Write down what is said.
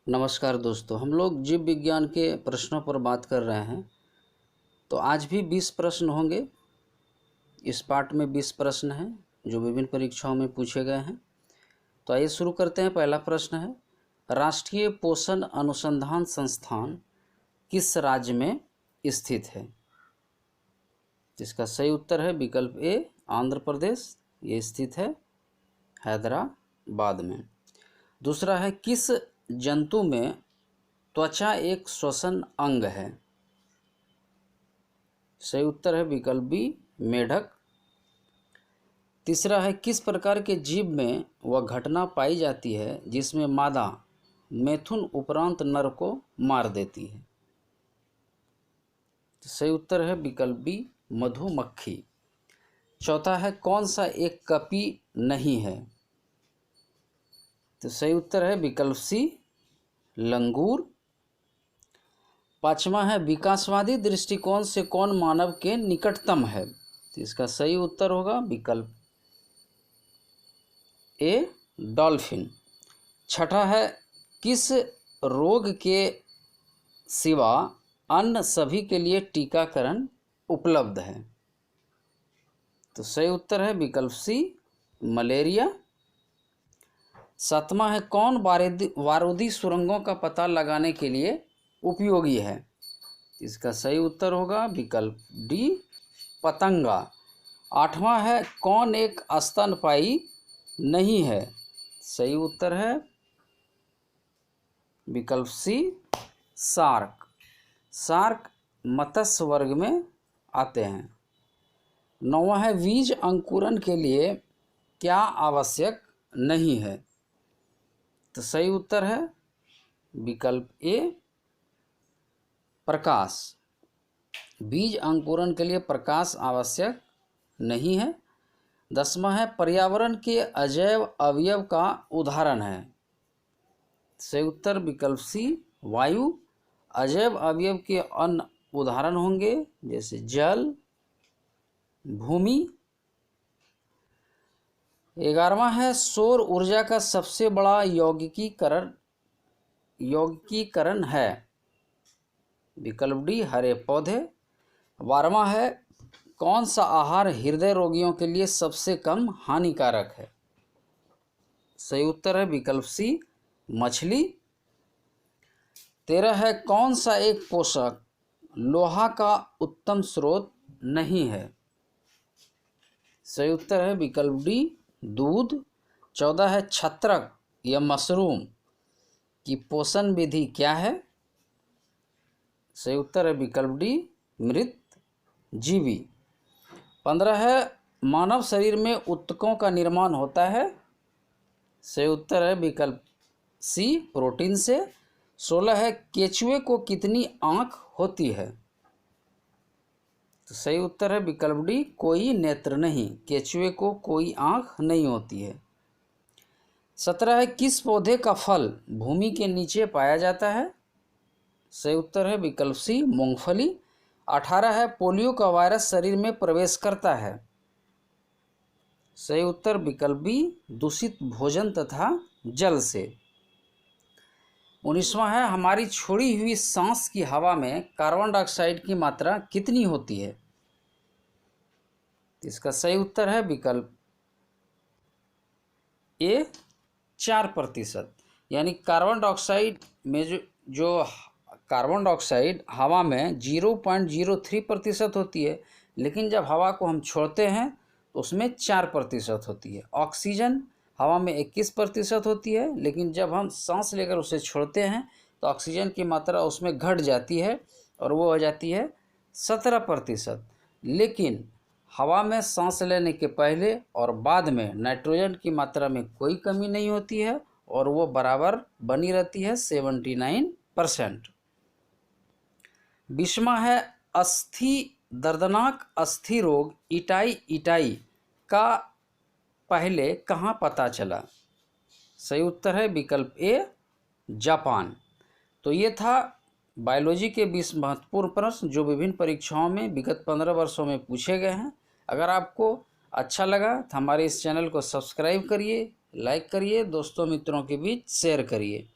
नमस्कार दोस्तों, हम लोग जीव विज्ञान के प्रश्नों पर बात कर रहे हैं। तो आज भी 20 प्रश्न होंगे। इस पार्ट में 20 प्रश्न हैं जो विभिन्न परीक्षाओं में पूछे गए हैं। तो आइए शुरू करते हैं। पहला प्रश्न है, राष्ट्रीय पोषण अनुसंधान संस्थान किस राज्य में स्थित है? इसका सही उत्तर है विकल्प ए, आंध्र प्रदेश। ये स्थित है हैदराबाद में। दूसरा है, किस जंतु में त्वचा एक श्वसन अंग है? सही उत्तर है विकल्प बी, मेढक। तीसरा है, किस प्रकार के जीव में वह घटना पाई जाती है जिसमें मादा मैथुन उपरांत नर को मार देती है? सही उत्तर है विकल्प बी, मधुमक्खी। चौथा है, कौन सा एक कपी नहीं है? तो सही उत्तर है विकल्प सी, लंगूर। पांचवा है, विकासवादी दृष्टिकोण से कौन मानव के निकटतम है? तो इसका सही उत्तर होगा विकल्प ए, डॉल्फिन। छठा है, किस रोग के सिवा अन्य सभी के लिए टीकाकरण उपलब्ध है? तो सही उत्तर है विकल्प सी, मलेरिया। सातवां है, कौन बारूदी सुरंगों का पता लगाने के लिए उपयोगी है? इसका सही उत्तर होगा विकल्प डी, पतंगा। आठवां है, कौन एक स्तनपायी नहीं है? सही उत्तर है विकल्प सी, शार्क। शार्क मत्स्य वर्ग में आते हैं। नौवां है, बीज अंकुरण के लिए क्या आवश्यक नहीं है? तो सही उत्तर है विकल्प ए, प्रकाश। बीज अंकुरण के लिए प्रकाश आवश्यक नहीं है। 10वां है, पर्यावरण के अजैव अवयव का उदाहरण है? सही उत्तर विकल्प सी, वायु। अजैव अवयव के अन्य उदाहरण होंगे जैसे जल, भूमि। 11वां है, सौर ऊर्जा का सबसे बड़ा यौगिकीकरण है? विकल्प डी, हरे पौधे। 12वां है, कौन सा आहार हृदय रोगियों के लिए सबसे कम हानिकारक है? सही उत्तर है विकल्प सी, मछली। 13 है, कौन सा एक पोषक लोहा का उत्तम स्रोत नहीं है? सही उत्तर है विकल्प डी, दूध। 14 है, छत्रक या मशरूम की पोषण विधि क्या है? सही उत्तर है विकल्प डी, मृत जीवी। 15 है, मानव शरीर में ऊतकों का निर्माण होता है? सही उत्तर है विकल्प सी, प्रोटीन से। 16 है, केचुए को कितनी आँख होती है? तो सही उत्तर है विकल्प डी, कोई नेत्र नहीं। केचुए को कोई आँख नहीं होती है। 17 है, किस पौधे का फल भूमि के नीचे पाया जाता है? सही उत्तर है विकल्प सी, मूंगफली। 18 है, पोलियो का वायरस शरीर में प्रवेश करता है? सही उत्तर विकल्प बी, दूषित भोजन तथा जल से। 19वां है, हमारी छोड़ी हुई सांस की हवा में कार्बन डाइऑक्साइड की मात्रा कितनी होती है? इसका सही उत्तर है विकल्प ए, 4%। यानी कार्बन डाइऑक्साइड में जो कार्बन डाइऑक्साइड हवा में 0.03% होती है, लेकिन जब हवा को हम छोड़ते हैं तो उसमें 4% होती है। ऑक्सीजन हवा में 21% होती है, लेकिन जब हम सांस लेकर उसे छोड़ते हैं तो ऑक्सीजन की मात्रा उसमें घट जाती है और वो हो जाती है 17%। लेकिन हवा में सांस लेने के पहले और बाद में नाइट्रोजन की मात्रा में कोई कमी नहीं होती है और वो बराबर बनी रहती है 79%। 20वां है, दर्दनाक अस्थि रोग इटाई का पहले कहाँ पता चला? सही उत्तर है विकल्प ए, जापान। तो ये था बायोलॉजी के 20 महत्वपूर्ण प्रश्न जो विभिन्न परीक्षाओं में विगत 15 वर्षों में पूछे गए हैं। अगर आपको अच्छा लगा तो हमारे इस चैनल को सब्सक्राइब करिए, लाइक करिए, दोस्तों मित्रों के बीच शेयर करिए।